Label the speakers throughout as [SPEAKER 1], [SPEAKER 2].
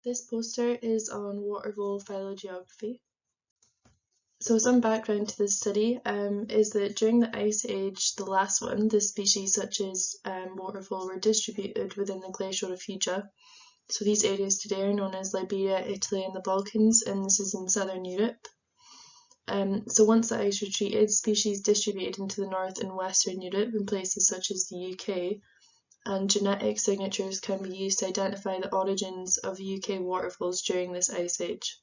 [SPEAKER 1] This poster is on water vole phylogeography. So some background to this study is that during the Ice Age, the last one, the species such as water vole were distributed within the glacial refugia. So these areas today are known as Liberia, Italy and the Balkans, and this is in southern Europe. So once the ice retreated, species distributed into the north and western Europe in places such as the UK, and genetic signatures can be used to identify the origins of UK water voles during this ice age.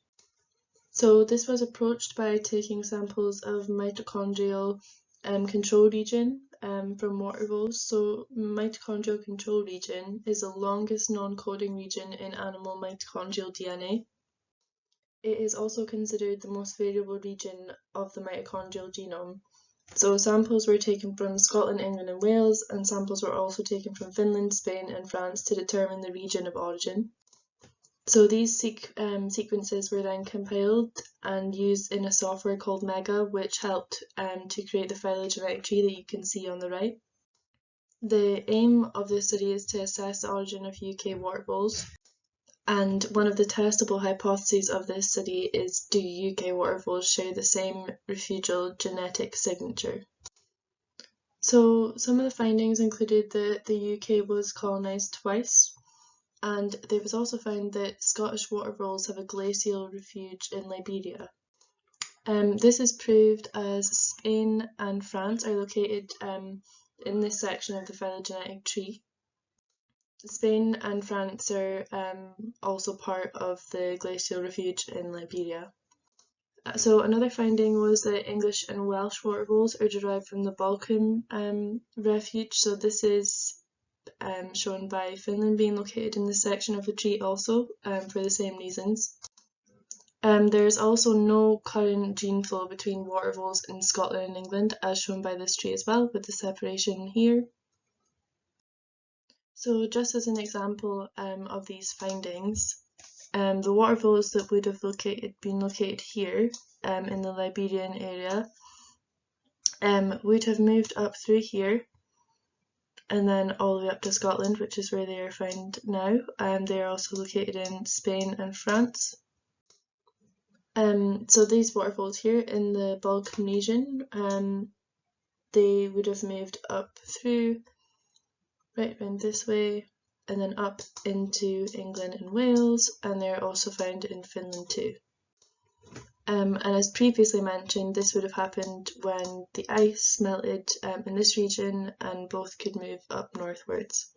[SPEAKER 1] So this was approached by taking samples of mitochondrial control region from water voles. So mitochondrial control region is the longest non-coding region in animal mitochondrial DNA. It is also considered the most variable region of the mitochondrial genome. So samples were taken from Scotland, England and Wales, and samples were also taken from Finland, Spain and France to determine the region of origin. So these sequences were then compiled and used in a software called Mega, which helped to create the phylogenetic tree that you can see on the right. The aim of this study is to assess the origin of UK water voles. And one of the testable hypotheses of this study is, do UK water voles share the same refugial genetic signature? So some of the findings included that the UK was colonised twice, and it was also found that Scottish water voles have a glacial refuge in Liberia. This is proved as Spain and France are located in this section of the phylogenetic tree. Spain and France are also part of the glacial refuge in Liberia. So another finding was that English and Welsh water voles are derived from the Balkan refuge. So this is shown by Finland being located in this section of the tree also for the same reasons. There is also no current gene flow between water voles in Scotland and England, as shown by this tree as well, with the separation here. So just as an example of these findings, the water voles that would have been located here in the Liberian area would have moved up through here and then all the way up to Scotland, which is where they are found now. They are also located in Spain and France. So these water voles here in the Balkan region, they would have moved up through right around this way and then up into England and Wales, and they're also found in Finland too. And as previously mentioned, this would have happened when the ice melted in this region and both could move up northwards.